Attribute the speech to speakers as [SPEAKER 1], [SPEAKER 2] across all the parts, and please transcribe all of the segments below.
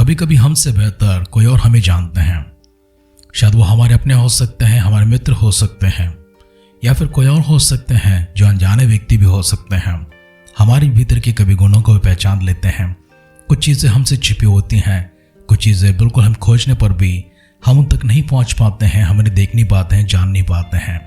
[SPEAKER 1] कभी कभी हमसे बेहतर कोई और हमें जानते हैं। शायद वो हमारे अपने हो सकते हैं, हमारे मित्र हो सकते हैं, या फिर कोई और हो सकते हैं जो अनजाने व्यक्ति भी हो सकते हैं। हमारे भीतर के कभी गुणों को भी पहचान लेते हैं। कुछ चीज़ें हमसे छिपी होती हैं, कुछ चीज़ें बिल्कुल हम खोजने पर भी हम उन तक नहीं पहुंच पाते हैं, हम उन्हें देख नहीं पाते हैं, जान नहीं पाते हैं।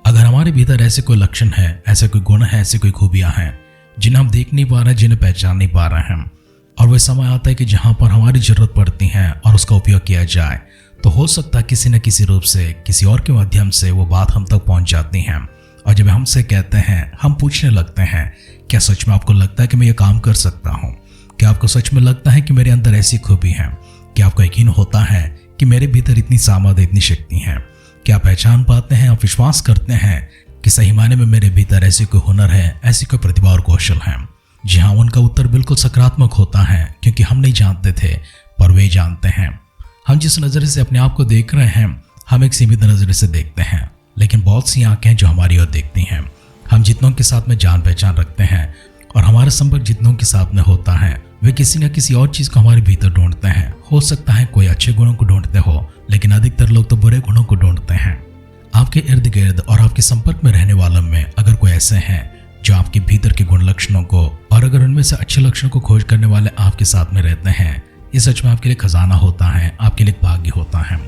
[SPEAKER 1] अगर हमारे भीतर ऐसे कोई लक्षण है, ऐसे कोई गुण है, ऐसी कोई खूबियां हैं जिन्हें हम देख नहीं पा रहे हैं, जिन्हें पहचान नहीं पा रहे हैं, और वह समय आता है कि जहां पर हमारी जरूरत पड़ती है और उसका उपयोग किया जाए, तो हो सकता है किसी न किसी रूप से, किसी और के माध्यम से वो बात हम तक पहुंच जाती है। और जब हमसे कहते हैं, हम पूछने लगते हैं, क्या सच में आपको लगता है कि मैं ये काम कर सकता हूँ? क्या आपको सच में लगता है कि मेरे अंदर ऐसी खूबी है? क्या आपको यकीन होता है कि मेरे भीतर इतनी सामर्थ्य, इतनी शक्ति है? क्या पहचान पाते हैं, आप विश्वास करते हैं कि सही मायने में मेरे भीतर ऐसी कोई हुनर है, ऐसी कोई प्रतिभा और कौशल है? जी हाँ, उनका उत्तर बिल्कुल सकारात्मक होता है, क्योंकि हम नहीं जानते थे पर वे जानते हैं। हम जिस नज़र से अपने आप को देख रहे हैं, हम एक सीमित नज़र से देखते हैं, लेकिन बहुत सी आंखें हैं जो हमारी ओर देखती हैं। हम जितनों के साथ में जान पहचान रखते हैं और हमारा संपर्क जितनों के साथ में होता है, वे किसी न किसी और चीज़ को हमारे भीतर ढूंढते हैं। हो सकता है कोई अच्छे गुणों को ढूंढते हो, लेकिन अधिकतर लोग तो बुरे गुणों को ढूंढते हैं। आपके इर्द गिर्द और आपके संपर्क में रहने वालों में अगर कोई ऐसे हैं जो आपके भीतर के गुण लक्षणों को, और अगर उनमें से अच्छे लक्षणों को खोज करने वाले आपके साथ में रहते हैं, ये सच में आपके लिए खजाना होता है, आपके लिए भाग्य होता है।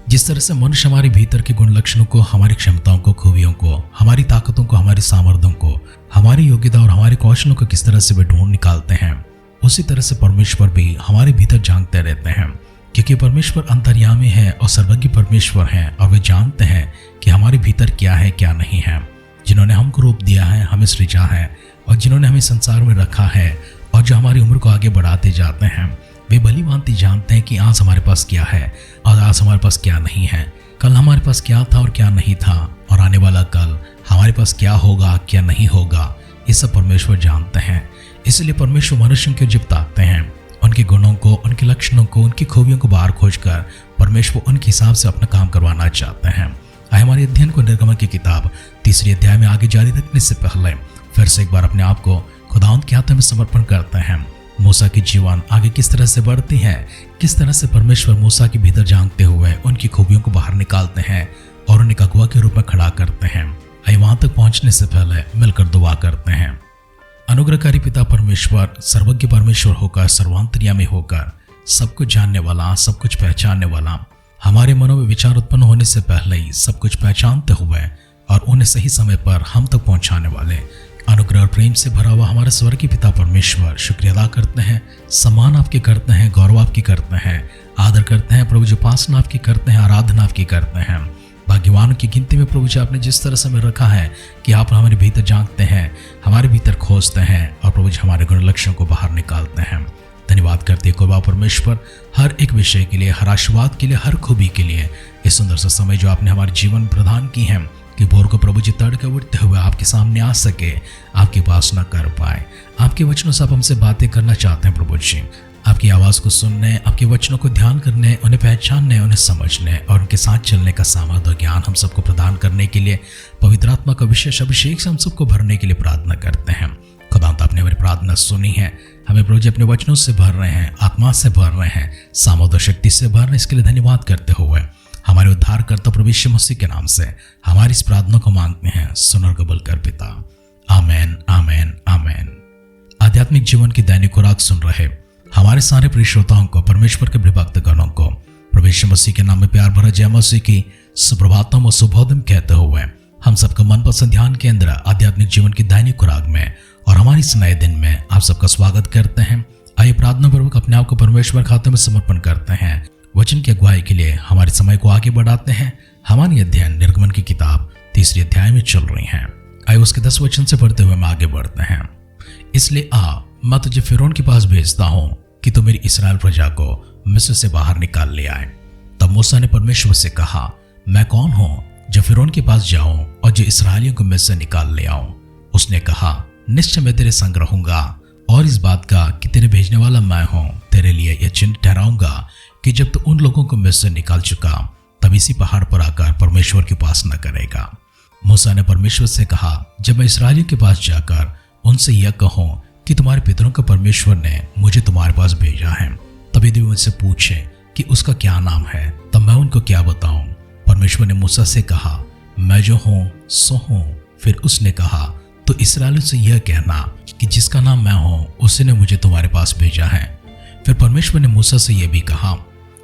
[SPEAKER 1] जिस तरह से मनुष्य हमारे भीतर के गुण लक्षणों को, हमारी क्षमताओं को, खूबियों को, हमारी ताकतों को, हमारी सामर्थ्यों को, हमारी योग्यता और हमारे कौशलों को किस तरह से वे ढूंढ निकालते हैं, उसी तरह से परमेश्वर भी हमारे भीतर झांकते रहते हैं। क्योंकि परमेश्वर अंतर्यामी है और सर्वज्ञ परमेश्वर है, और वे जानते हैं कि हमारे भीतर क्या है, क्या नहीं है। जिन्होंने हमको रूप दिया है, हमें सृजा है, और जिन्होंने हमें संसार में रखा है, और जो हमारी उम्र को आगे बढ़ाते जाते हैं, वे भली भांति जानते हैं कि आज हमारे पास क्या है और आज हमारे पास क्या नहीं है, कल हमारे पास क्या था और क्या नहीं था, और आने वाला कल हमारे पास क्या होगा, क्या नहीं होगा। ये सब परमेश्वर जानते हैं। इसलिए परमेश्वर मनुष्यों को जब ताकते हैं, उनके गुणों को, उनके लक्षणों को, उनकी खूबियों को बाहर खोजकर परमेश्वर उनके हिसाब से अपना काम करवाना चाहते हैं। आइए हमारे अध्ययन को निर्गमन की किताब 3 अध्याय में आगे जारी रखने से पहले फिर से एक बार अपने आप को खुदावंद के हाथों में समर्पण करते हैं। मूसा की जीवन आगे किस तरह से बढ़ती है, किस तरह से परमेश्वर मूसा के भीतर झांकते हुए उनकी खूबियों को बाहर निकालते हैं और उन्हें अगुआ के रूप में खड़ा करते हैं। आइए वहां तक पहुंचने से पहले मिलकर दुआ करते हैं। अनुग्रहकारी पिता परमेश्वर, सर्वज्ञ परमेश्वर होकर, सर्वांतर्यामी होकर, सब कुछ जानने वाला, सब कुछ पहचानने वाला, हमारे मनों में विचार उत्पन्न होने से पहले ही सब कुछ पहचानते हुए और उन्हें सही समय पर हम तक पहुंचाने वाले, अनुग्रह और प्रेम से भरा हुआ हमारे स्वर्गीय पिता परमेश्वर, शुक्रिया अदा करते हैं, सम्मान आपके करते हैं, गौरव आपकी करते हैं, आदर करते हैं प्रभु जी, उपासना आपकी करते हैं, आराधना आपकी करते हैं। भाग्यवानों की गिनती में प्रभु जी आपने जिस तरह से हमें रखा है कि आप हमारे भीतर झांकते हैं, हमारे भीतर खोजते हैं और प्रभु जी हमारे गुण लक्षणों को बाहर निकालते हैं। धन्यवाद करते हैं खुदा परमेश्वर हर एक विषय के लिए, हर आशीर्वाद के लिए, हर खूबी के लिए। इस सुंदर सा समय जो आपने हमारे जीवन प्रदान की है कि भोर को प्रभु जी तड़के उठते हुए आपके सामने आ सके, आपकी उपासना कर पाए। आपके वचनों से आप हमसे बातें करना चाहते हैं प्रभु जी, आपकी आवाज़ को सुनने, आपके वचनों को ध्यान करने, उन्हें पहचानने, उन्हें समझने और उनके साथ चलने का सामर्थ्य और ज्ञान हम सबको प्रदान करने के लिए पवित्र आत्मा का विशेष अभिषेक से हम सबको भरने के लिए प्रार्थना करते हैं। खुदावंद आपने हमारी प्रार्थना सुनी है, हमें प्रभु जी अपने वचनों से भर रहे हैं, आत्मा से भर रहे हैं, सामर्थ्य शक्ति से भर रहे हैं। इसके लिए धन्यवाद करते हुए हमारे उद्धारकर्ता प्रभु यीशु मसीह के नाम से हमारी इस प्रार्थना को मांगते हैं, सुन और कबूल कर पिता। आमेन, आमेन, आमेन। आध्यात्मिक जीवन की दैनिक खुराक सुन रहे हमारे सारे प्रिय श्रोताओं को, परमेश्वर के भक्त गणों को प्रभु यीशु मसीह के नाम में प्यार भरा जय मसीह की सुप्रभातम और शुभोदय कहते हुए हम सबका मनपसंद ध्यान केंद्र आध्यात्मिक जीवन की दैनिक खुराक में और हमारे इस नए दिन में आप सबका स्वागत करते हैं। आइए प्रार्थना पूर्वक अपने आप को परमेश्वर के हाथों में समर्पण करते हैं। वचन की अगुवाई के लिए हमारे समय को आगे बढ़ाते हैं। हमारी अध्ययन निर्गमन की किताब 3 अध्याय में चल रही है। आइए उसके 10 वचन से पढ़ते हुए हम आगे बढ़ते हैं। इसलिए मैं तुझे फिरौन के पास भेजता हूं कि तू मेरी इस्राएल प्रजा को मिस्र से बाहर निकाल ले आए। तब मूसा ने परमेश्वर से कहा, मैं कौन हूं जो फिरौन के पास जाऊं और जो इसराइलियों को मिस्र से निकाल ले आऊं? उसने कहा, निश्चय मैं तेरे संग रहूंगा और इस बात का कि तेरे भेजने वाला मैं हूं तेरे लिए यह चिन्ह ठहराऊंगा कि जब तू उन लोगों को मिस्र से निकाल चुका तब इसी पहाड़ पर आकर परमेश्वर की उपासना करेगा। मूसा ने परमेश्वर से कहा, जब मैं इसराइलियों के पास जाकर उनसे यह कहूं कि तुम्हारे पितरों के परमेश्वर ने मुझे तुम्हारे पास भेजा है, तब यदि मुझसे पूछे कि उसका क्या नाम है तब मैं उनको क्या बताऊं? परमेश्वर ने मूसा से कहा, मैं जो हूं सो हूं। फिर उसने कहा, तो इस्राएलियों से यह कहना कि जिसका नाम मैं हूं उसी ने मुझे तुम्हारे पास भेजा है। फिर परमेश्वर ने मूसा से यह भी कहा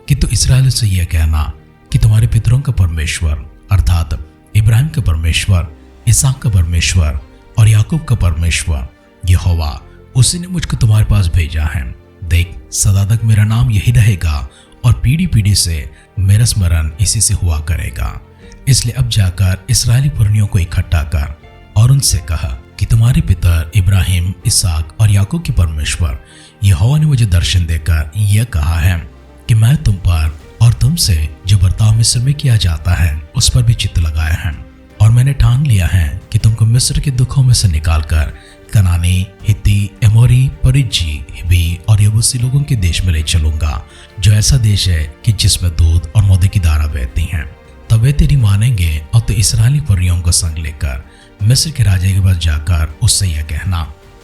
[SPEAKER 1] कि तो इस्राएलियों से यह कहना कि तुम्हारे पितरों का परमेश्वर अर्थात इब्राहिम का परमेश्वर, इसहाक का परमेश्वर और याकूब का परमेश्वर यहोवा, उसी ने मुझको तुम्हारे पास भेजा है। देख, सदा तक मेरा नाम यही रहेगा और पीढ़ी पीढ़ी से मेरा स्मरण इसी से हुआ करेगा। इसलिए अब जाकर इस्राएली पुरनियों को इकट्ठा कर और उनसे कहा कि तुम्हारे पितर इब्राहिम, इसहाक और याकूब के परमेश्वर यहोवा ने मुझे दर्शन देकर यह कहा है कि मैं तुम पर और तुमसे जो बर्ताव मिस्र में किया जाता है उस पर भी चित्त लगाया है, और मैंने ठान लिया है कि तुमको मिस्र के दुखों में से निकालकर कनानी, हित्ती, एमोरी, परिज्जी, हिब्बी और यबूसी लोगों के देश में ले चलूंगा, जो ऐसा देश है कि जिसमें दूध और मधु की धारा बहती हैं। तब वे तेरी मानेंगे और तो इस्राएली परियों को संग लेकर मिस्र के राजा के पास जाकर उससे यह कहना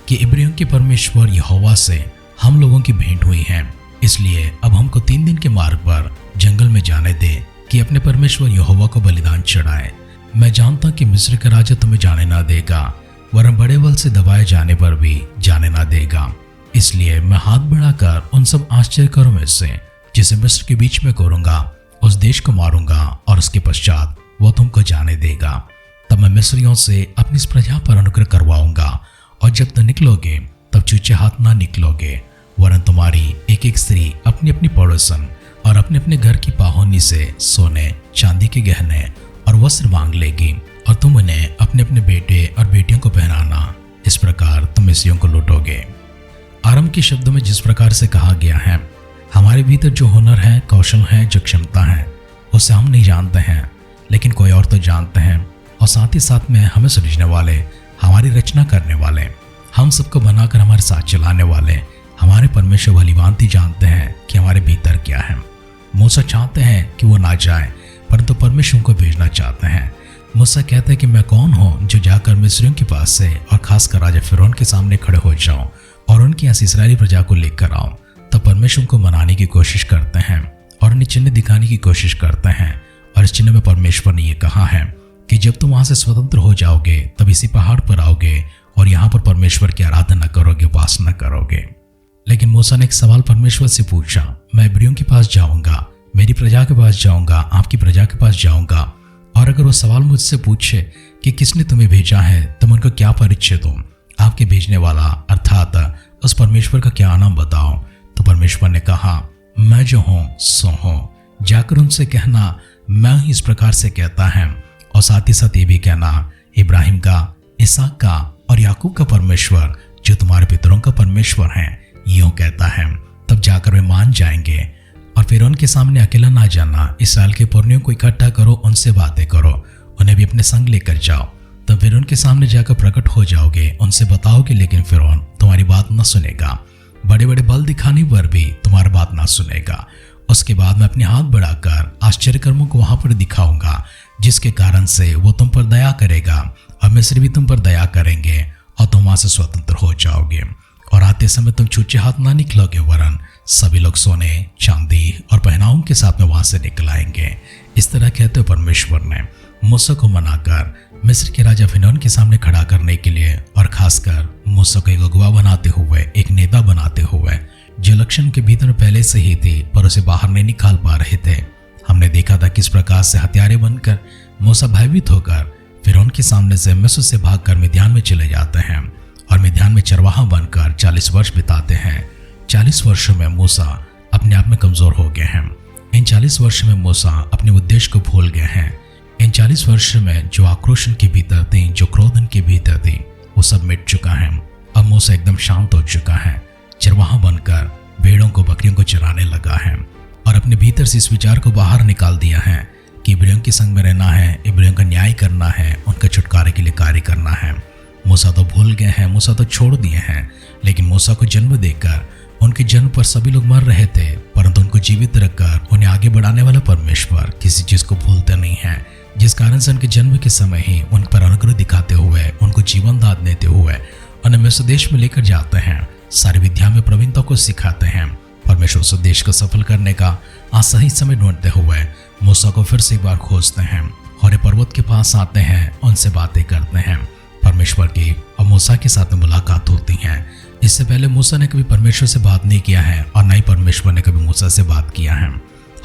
[SPEAKER 1] कि इब्रियों के परमेश्वर यहोवा से हम लोगों की भेंट हुई है, इसलिए अब हमको 3 दिन के मार्ग पर जंगल में जाने दे कि अपने परमेश्वर यहोवा को बलिदान चढ़ाए। मैं जानता कि मिस्र का राजा तुम्हें जाने ना देगा, वरन बड़े बल से दबाए जाने पर भी जाने ना देगा। इसलिए मैं हाथ बढ़ाकर उन सब आश्चर्यकरों में से जिसे मिस्र के बीच में करूंगा उस देश को मारूंगा और उसके पश्चात वो तुमको जाने देगा। तब मैं मिस्रियों से अपनी इस प्रजा पर अनुग्रह करवाऊंगा, और जब तुम निकलोगे तब चूचे हाथ ना निकलोगे, वरन तुम्हारी एक एक स्त्री अपनी अपनी पड़ोसन और अपने अपने घर की पाहुनी से सोने चांदी के गहने और वस्त्र मांग लेगी, और तुम उन्हें अपने अपने बेटे और बेटियों को पहनाना। इस प्रकार तुम मिस्रियों को लूटोगे। आरंभ के शब्दों में जिस प्रकार से कहा गया है, हमारे भीतर जो हुनर है, कौशल है, जो क्षमता है, उसे हम नहीं जानते हैं, लेकिन कोई और तो जानते हैं, और साथ ही साथ में हमें सृजने वाले, हमारी रचना करने वाले, हम सबको बनाकर हमारे साथ चलाने वाले हमारे परमेश्वर भलीभांति जानते हैं कि हमारे भीतर क्या है। मूसा चाहते हैं कि वो ना जाए, परंतु परमेश्वर को भेजना चाहते हैं। मूसा कहते हैं कि मैं कौन हूँ जो जाकर मिस्रियों के पास से और खासकर राजा फिरौन के सामने खड़े हो जाऊं और उनकी यहाँ इस्राएली प्रजा को लेकर आऊं। तब परमेश्वर को मनाने की कोशिश करते हैं और उन्हें चिन्ह दिखाने की कोशिश करते हैं, और इस चिन्ह में परमेश्वर ने यह कहा है कि जब तुम वहां से स्वतंत्र हो जाओगे तब इसी पहाड़ पर आओगे और यहाँ पर परमेश्वर की आराधना करोगे, उपासना करोगे। लेकिन मूसा ने एक सवाल परमेश्वर से पूछा, मैं इब्रियों के पास जाऊंगा, मेरी प्रजा के पास जाऊंगा, आपकी प्रजा के पास जाऊंगा, और अगर वो सवाल मुझसे पूछे कि किसने तुम्हें भेजा है, तुम उनको क्या परिचय दो, आपके भेजने वाला अर्थात उस परमेश्वर का क्या नाम बताओ। तो परमेश्वर ने कहा, मैं जो हूं सो हूं। जाकर उनसे कहना, मैं ही इस प्रकार से कहता है, और साथ ही साथ ये भी कहना, इब्राहिम का, इसहाक का और याकूब का परमेश्वर जो तुम्हारे पितरों का परमेश्वर है यूं कहता है। तब जाकर वे मान जाएंगे। और फिर उनके सामने अकेला ना जाना, इस्राएल के पुरनियों को इकट्ठा करो, उनसे बातें करो, उन्हें भी अपने संग लेकर जाओ। तब फिर उनके सामने जाकर प्रकट हो जाओगे, उनसे बताओगे, लेकिन फिरौन तुम्हारी बात न सुनेगा, बड़े बड़े बल दिखाने पर भी तुम्हारी बात ना सुनेगा। उसके बाद मैं अपने हाथ बढ़ाकर आश्चर्य कर्मों को वहां पर दिखाऊंगा, जिसके कारण से वो तुम पर दया करेगा, और मिस्र भी तुम पर दया करेंगे, और तुम वहां से स्वतंत्र हो जाओगे। और आते समय तुम छूचे हाथ ना निकलोगे, वरन सभी लोग सोने, चांदी और पहनाओं के साथ में वहां से निकल आएंगे। इस तरह कहते हुए परमेश्वर ने मूसा को मनाकर मिस्र के राजा फिरौन के सामने खड़ा करने के लिए, और खासकर मूसा को एक अगुवा बनाते हुए, एक नेता बनाते हुए, जो लक्षण के भीतर पहले से ही थी पर उसे बाहर नहीं निकाल पा रहे थे। हमने देखा था किस प्रकार से हत्यारे बनकर मूसा भयभीत होकर फिरौन के सामने से मिस्र से भागकर मिद्यान में चले जाते हैं, और मिद्यान में चरवाहा बनकर 40 वर्ष बिताते हैं। 40 वर्षों में मूसा अपने आप में कमजोर हो गए हैं। इन 40 वर्षों में मूसा अपने उद्देश्य को भूल गए हैं। इन 40 वर्षों में जो आक्रोश उनके भीतर थी, जो क्रोध उनके भीतर थी, वो सब मिट चुका है। अब मूसा एकदम शांत हो चुका है, चरवाहा बनकर भेड़ों को, बकरियों को चराने लगा है, और अपने भीतर से इस विचार को बाहर निकाल दिया है कि इब्रियों के संग में रहना है, इब्रियों का न्याय करना है, उनका छुटकारे के लिए कार्य करना है। मूसा तो भूल गए हैं, मूसा तो छोड़ दिए हैं, लेकिन मूसा को जन्म देकर उनके जन्म पर सभी लोग मर रहे थे, परंतु उनको जीवित रखकर उन्हें आगे बढ़ाने वाला परमेश्वर किसी चीज को भूलते नहीं है, जिस कारण से उनके जन्म के समय ही उन पर अनुग्रह दिखाते हुए, उनको जीवन दान देते हुए उन्हें मिस्र देश में लेकर जाते हैं, सारी विद्या में प्रवीणता को सिखाते हैं, परमेश्वर उस उद्देश्य को सफल करने का आज सही समय ढूंढते हुए मूसा को फिर से एक बार खोजते हैं और पर्वत के पास आते हैं, उनसे बातें करते हैं। परमेश्वर की और मूसा के साथ में मुलाकात होती है। इससे पहले मूसा ने कभी परमेश्वर से बात नहीं किया है और न ही परमेश्वर ने कभी मूसा से बात किया है।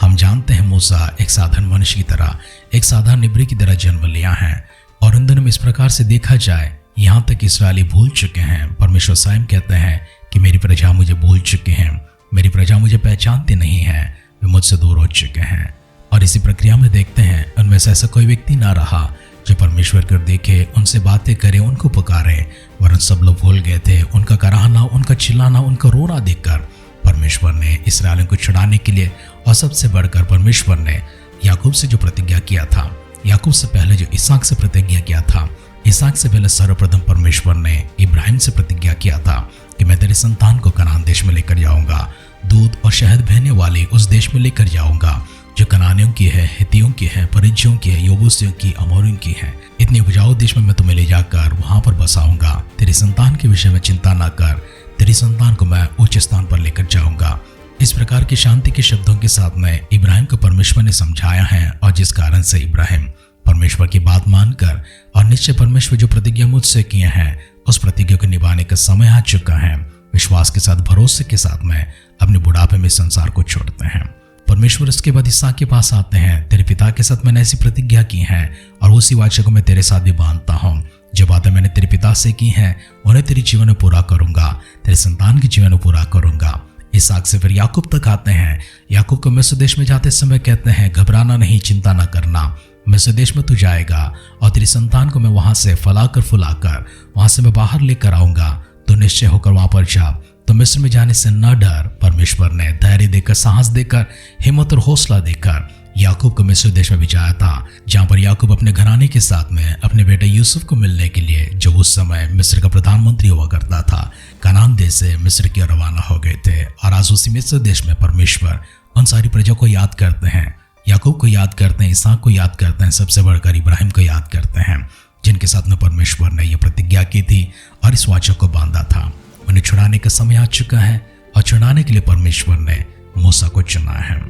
[SPEAKER 1] हम जानते हैं मूसा एक साधारण मनुष्य की तरह, एक साधारण इब्री की तरह जन्म लिया है और उन दिनों में इस प्रकार से देखा जाए यहाँ तक इस्राएली भूल चुके हैं। परमेश्वर स्वयं कहते हैं कि मेरी प्रजा मुझे भूल चुके हैं, मेरी प्रजा मुझे पहचानती नहीं है, वे मुझसे दूर हो चुके हैं। और इसी प्रक्रिया में देखते हैं उनमें से ऐसा कोई व्यक्ति ना रहा जो परमेश्वर को देखे, उनसे बातें करे, उनको पुकारे, वरन सब लोग भूल गए थे। उनका कराहना, उनका चिल्लाना, उनका रोना देखकर परमेश्वर ने इस्राएलियों को छुड़ाने के लिए और सबसे बढ़कर परमेश्वर ने याकूब से जो प्रतिज्ञा किया था, याकूब से पहले जो इसहाक से प्रतिज्ञा किया था, इसहाक से पहले सर्वप्रथम परमेश्वर ने इब्राहिम से प्रतिज्ञा किया था कि मैं तेरे संतान को कनान देश में लेकर जाऊंगा, दूध और शहद बहने वाले उस देश में लेकर जाऊंगा जो कनानियों की है, हित्तियों की है, परिज्जियों की है, यबूसियों की, अमोरियों की है। इतने उपजाऊ देश में मैं तुम्हें ले जाकर वहां पर बसाऊंगा। तेरी संतान के विषय में चिंता ना कर, तेरी संतान को मैं उच्च स्थान पर लेकर जाऊंगा। इस प्रकार की शांति के शब्दों के साथ में इब्राहिम को परमेश्वर ने समझाया है और जिस कारण से इब्राहिम परमेश्वर की बात मानकर और निश्चय परमेश्वर जो प्रतिज्ञा मुझसे किए हैं उस प्रतिज्ञा को निभाने का समय आ चुका है, विश्वास के साथ, भरोसे के साथ में अपने बुढ़ापे में संसार को छोड़ते हैं। परमेश्वर इसके बाद इसहाक के पास आते हैं। तेरे पिता के साथ मैंने ऐसी प्रतिज्ञा की है और उसी वाचा को मैं तेरे साथ भी बांधता हूँ। जो बातें मैंने तेरे पिता से की हैं उन्हें तेरे जीवन में पूरा करूंगा, तेरे संतान के जीवन में पूरा करूंगा। इसहाक से फिर याकूब तक आते हैं। याकूब को मिस्र देश में जाते समय कहते हैं, घबराना नहीं, चिंता ना करना, मिस्र देश में तू जाएगा और तेरी संतान को मैं वहां से फुलाकर वहां से मैं बाहर लेकर आऊंगा। तो निश्चय होकर वहां पर जा, तो मिस्र में जाने से न डर। परमेश्वर ने धैर्य देकर, साहस देकर, हिम्मत और हौसला देकर याकूब को मिस्र देश में भिजाया था, जहां पर याकूब अपने घराने के साथ में अपने बेटे यूसुफ को मिलने के लिए, जो उस समय मिस्र का प्रधानमंत्री हुआ करता था, कनान देश से मिस्र की ओर रवाना हो गए थे। और आज उसी मिस्र देश में परमेश्वर उन सारी प्रजा को याद करते हैं, याकूब को याद करते हैं, इसहाक को याद करते हैं, सबसे बढ़कर इब्राहिम को याद करते हैं, जिनके साथ में परमेश्वर ने यह प्रतिज्ञा की थी और इस वाचा को बांधा था। उन्हें छुड़ाने का समय आ चुका है और छुड़ाने के लिए परमेश्वर ने मूसा को चुना है।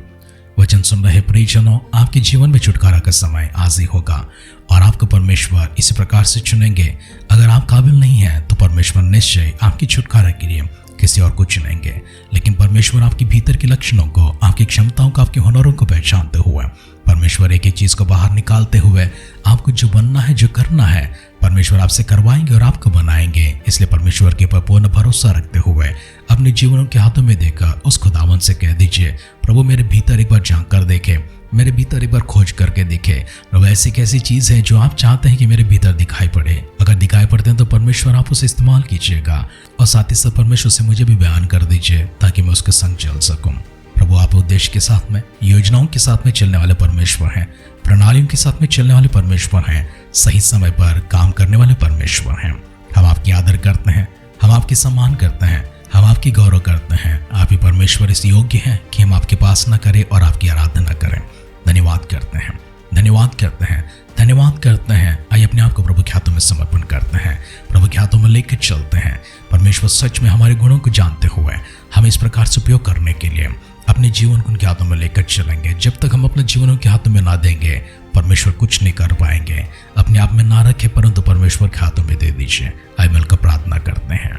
[SPEAKER 1] वचन सुन रहे प्रियजनों, आपके जीवन में छुटकारा का समय आज ही होगा और आपको परमेश्वर इसी प्रकार से चुनेंगे। अगर आप काबिल नहीं हैं तो परमेश्वर निश्चय आपकी छुटकारा के लिए किसी और को चुनेंगे। लेकिन परमेश्वर आपके भीतर के लक्षणों को, आपकी क्षमताओं को, आपके हुनरों को पहचानते हुए, परमेश्वर एक एक चीज को बाहर निकालते हुए आपको जो बनना है, जो करना है, परमेश्वर आपसे करवाएंगे और आपको बनाएंगे। इसलिए परमेश्वर के ऊपर पूर्ण भरोसा रखते हुए अपने जीवनों के हाथों में देकर उस खुदावन से कह दीजिए, प्रभु मेरे भीतर एक बार झांक कर देखे, मेरे भीतर एक बार खोज करके देखे। प्रभु ऐसी कैसी चीज है जो आप चाहते हैं कि मेरे भीतर दिखाई पड़े। अगर दिखाई पड़ते हैं तो परमेश्वर आप उसे इस्तेमाल कीजिएगा और साथ ही साथ परमेश्वर से मुझे भी बयान कर दीजिए ताकि मैं उसके संग चल सकूं। प्रभु आप उद्देश्य के साथ में, योजनाओं के साथ में चलने वाले परमेश्वर हैं, प्रणालियों के साथ में चलने वाले परमेश्वर हैं, सही समय पर काम करने वाले परमेश्वर हैं। हम आपकी आदर करते हैं, हम आपकी सम्मान करते हैं, हम आपकी गौरव करते हैं। आप ही परमेश्वर इस योग्य हैं कि हम आपके पास न करें और आपकी आराधना करें। धन्यवाद करते हैं, धन्यवाद करते हैं, धन्यवाद करते हैं। आइए अपने आप को प्रभु के हाथों में समर्पण करते हैं, प्रभु के हाथों में लेकर चलते हैं। परमेश्वर सच में हमारे गुणों को जानते हुए हमें इस प्रकार से उपयोग करने के लिए अपने जीवन को उनके हाथों में लेकर चलेंगे। जब तक हम अपने जीवन के हाथों में ना देंगे परमेश्वर कुछ नहीं कर पाएंगे। अपने आप में ना रखें परंतु परमेश्वर के हाथों में दे दीजिए। आइए मिलकर प्रार्थना करते हैं।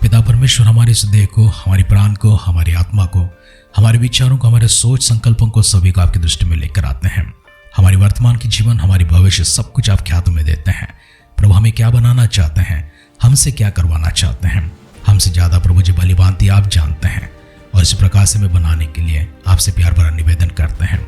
[SPEAKER 1] पिता परमेश्वर, हमारे इस देह को, हमारी प्राण को, हमारी आत्मा को, हमारे विचारों को, हमारे सोच संकल्पों को सभी को आपकी दृष्टि में लेकर आते हैं। हमारी वर्तमान की जीवन, हमारी भविष्य सब कुछ आपके हाथों में देते हैं। प्रभु हमें क्या बनाना चाहते हैं, हमसे क्या करवाना चाहते हैं, हमसे ज्यादा प्रभु जी भली भांति आप जानते हैं और इसी प्रकार से हमें बनाने के लिए आपसे प्यार भरा निवेदन करते हैं।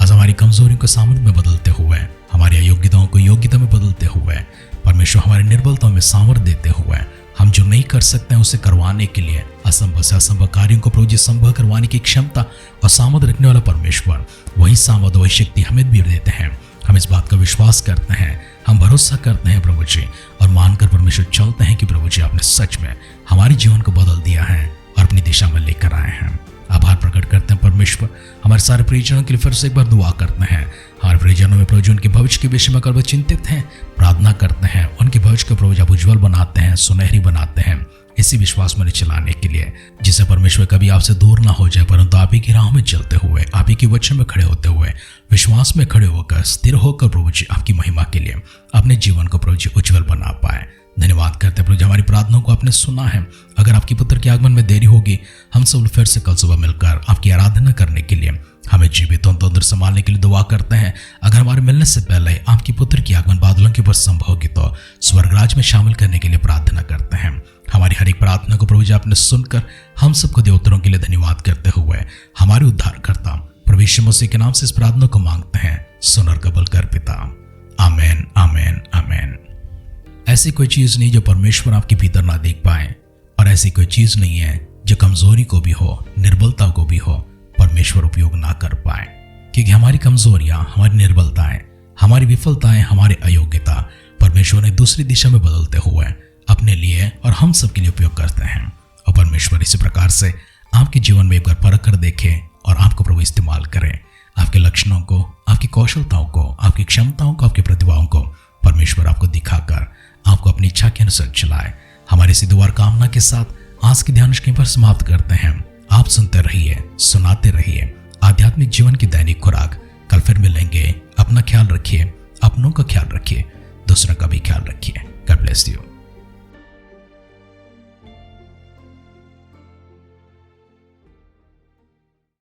[SPEAKER 1] आज हमारी कमजोरियों को सामर्थ्य में बदलते हुए, हमारी अयोग्यताओं को योग्यता में बदलते हुए, परमेश्वर हमारी निर्बलताओं में सामर्थ्य देते हुए, हम जो नहीं कर सकते हैं उसे करवाने के लिए, असंभव से असंभव कार्यों को प्रभु जी संभव करवाने की क्षमता और सामर्थ्य रखने वाला परमेश्वर, वही सामर्थ्य, वही शक्ति हमें भी देते हैं। हम इस बात का विश्वास करते हैं, हम भरोसा करते हैं प्रभु जी और मानकर परमेश्वर चलते हैं कि प्रभु जी आपने सच में हमारे जीवन को बदल दिया है और अपनी दिशा में लेकर आए हैं। आभार प्रकट करते हैं परमेश्वर। हमारे सारे परिजनों के लिए फिर से एक बार दुआ करते हैं। हमारे परिजनों में प्रभु जी उनके भविष्य के विषय में अगर वो चिंतित हैं, प्रार्थना करते हैं, उनके भविष्य को प्रभु जी आप उज्ज्वल बनाते हैं, सुनहरी बनाते हैं। इसी विश्वास में चलाने के लिए, जिसे परमेश्वर कभी आपसे दूर ना हो जाए, परंतु आप ही की राह में चलते हुए, आप ही के वचन में खड़े होते हुए, विश्वास में खड़े होकर, स्थिर होकर प्रभु जी आपकी महिमा के लिए अपने जीवन को प्रभु जी उज्जवल बना पाए। धन्यवाद करते हैं प्रभु जी, हमारी प्रार्थनाओं को आपने सुना है। अगर आपकी पुत्र के आगमन में देरी होगी, हम सब फिर से कल सुबह मिलकर आपकी आराधना करने के लिए, हमें जीवित तंदुरुस्त संभालने के लिए दुआ करते हैं। अगर हमारे मिलने से पहले आपकी पुत्र की आगमन बादलों के ऊपर संभव होगी तो स्वर्गराज में शामिल करने के लिए प्रार्थना करते हैं। हमारी हर एक प्रार्थना को प्रभु जी आपने सुनकर हम सबको दे उत्तरों के लिए धन्यवाद करते हुए हमारे उद्धारकर्ता प्रभु यीशु मसीह के नाम से इस प्रार्थना को मांगते हैं, सुन और कबूल कर पिता। आमेन, आमेन, आमेन। ऐसी कोई चीज नहीं जो परमेश्वर आपके भीतर ना देख पाए, और ऐसी कोई चीज नहीं है जो कमजोरी को भी हो, निर्बलता को भी हो, परमेश्वर उपयोग ना कर पाए। क्योंकि हमारी कमजोरियां, हमारी निर्बलताएं, हमारी विफलताएं, हमारी अयोग्यता परमेश्वर ने दूसरी दिशा में बदलते हुए अपने लिए और हम सब के लिए उपयोग करते हैं। और परमेश्वर इसी प्रकार से आपके जीवन में एक बार परख कर देखे और आपको प्रभु इस्तेमाल करें। आपके लक्षणों को, आपकी कौशलताओं को, आपकी क्षमताओं को, आपकी प्रतिभाओं को परमेश्वर आपको दिखाकर आपको अपनी इच्छा के अनुसार चलाए। हमारी इसी दुआ कामना के साथ आज की ध्यान पर समाप्त करते हैं। आप सुनते रहिए, सुनाते रहिए आध्यात्मिक जीवन की दैनिक खुराक। कल फिर मिलेंगे। अपना ख्याल रखिए, अपनों का ख्याल रखिए, दूसरों का भी ख्याल रखिए। God bless you.